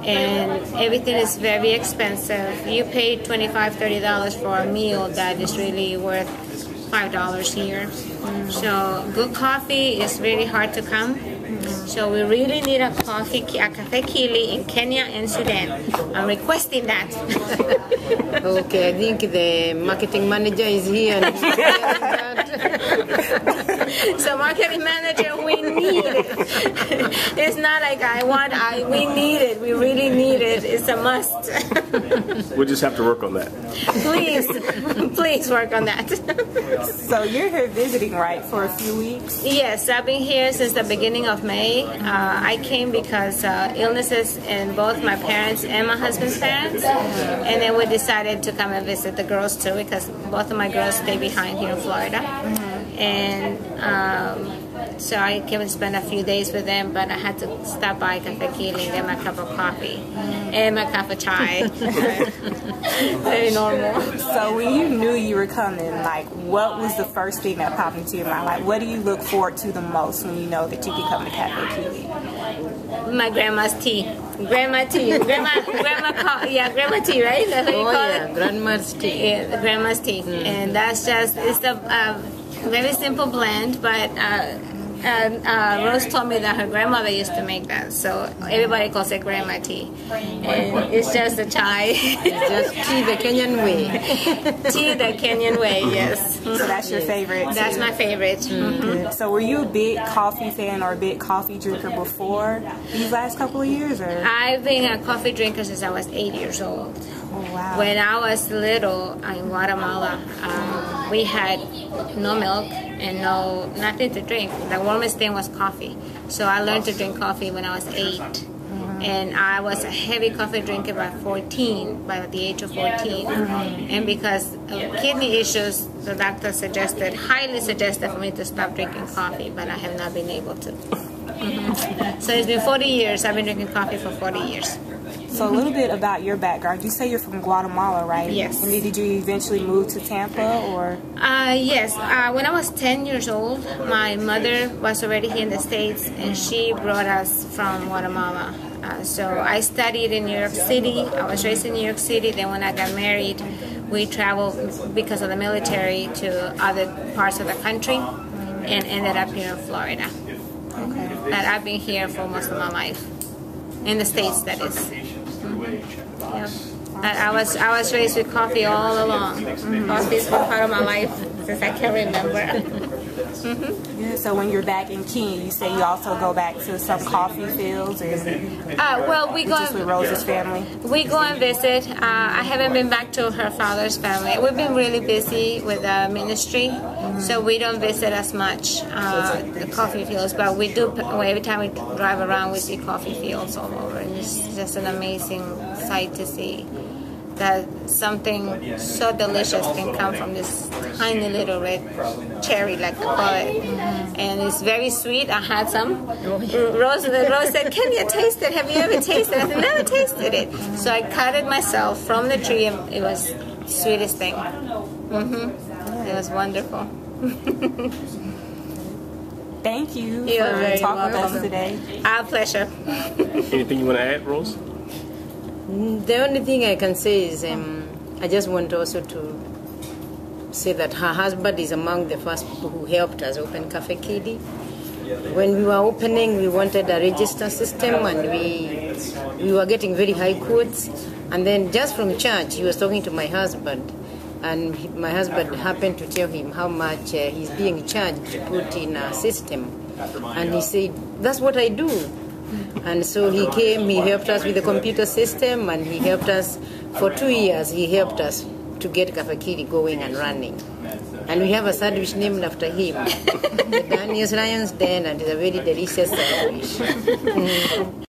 and everything is very expensive. You pay $25–30 for a meal that is really worth $5 here. So good coffee is really hard to come. So we really need a cafe Kili in Kenya and Sudan. I'm requesting that. Okay, I think the marketing manager is here. And So marketing manager, we need it. It's not like we need it. We really need it. It's a must. We'll just have to work on that. Please work on that. So you're here visiting, right, for a few weeks? Yes, I've been here since the beginning of May. I came because illnesses in both my parents and my husband's parents, and then we decided to come and visit the girls too, because both of my girls stay behind here in Florida. And so I came and spent a few days with them, but I had to stop by Cafe Kili and get my cup of coffee and my cup of chai. Very normal. So when you knew you were coming, like, what was the first thing that popped into your mind? Like, what do you look forward to the most when you know that you can come to Cafe Kili? My grandma's tea. Grandma tea. Grandma tea, right? That's what you call it? Grandma's tea. Yeah, grandma's tea. And that's just, it's a very simple blend, but Rose told me that her grandmother used to make that, so everybody calls it grandma tea. And it's just a chai. It's just tea the Kenyan way. Tea the Kenyan way, yes. So that's your favorite? That's my favorite. So were you a big coffee fan or a big coffee drinker before these last couple of years? Or? I've been a coffee drinker since I was 8 years old. Oh, wow. When I was little in Guatemala, we had no milk and nothing to drink. The warmest thing was coffee. So I learned to drink coffee when I was 8. And I was a heavy coffee drinker by the age of 14. And because of kidney issues, the doctor highly suggested for me to stop drinking coffee, but I have not been able to. So it's been 40 years. I've been drinking coffee for 40 years. So a little bit about your background. You say you're from Guatemala, right? Yes. And did you eventually move to Tampa, or? Yes. When I was 10 years old, my mother was already here in the States, and she brought us from Guatemala. So I studied in New York City. I was raised in New York City. Then when I got married, we traveled because of the military to other parts of the country and ended up here in Florida. Okay. But I've been here for most of my life. In the States, that is. Yeah. I was raised with coffee all along. Coffee's been part of my life since I can remember. Yeah, so when you're back in Kenya, you say you also go back to some coffee fields, or well, we go just with Rose's family? We go and visit. I haven't been back to her father's family. We've been really busy with the ministry, so we don't visit as much the coffee fields. But we do. Every time we drive around, we see coffee fields all over, and it's just an amazing sight to see that something so delicious can come from this tiny little red cherry, like I call it. And it's very sweet. I had some. Rose said, "Kenia, taste it. Have you ever tasted it?" I said, "Never tasted it." So I cut it myself from the tree, and it was the sweetest thing. It was wonderful. Thank you You're for very talking with us welcome. today. Our pleasure. Anything you want to add, Rose? The only thing I can say is I just want also to say that her husband is among the first people who helped us open Cafe Kili. When we were opening, we wanted a register system, and we were getting very high quotes. And then just from church, he was talking to my husband, and my husband happened to tell him how much he's being charged to put in a system. And he said, "That's what I do." And so he came, he helped us with the computer system, and he helped us for 2 years. He helped us to get Cafe Kili going and running. And we have a sandwich named after him, the Daniel's Lion's Den, and it's a very delicious sandwich.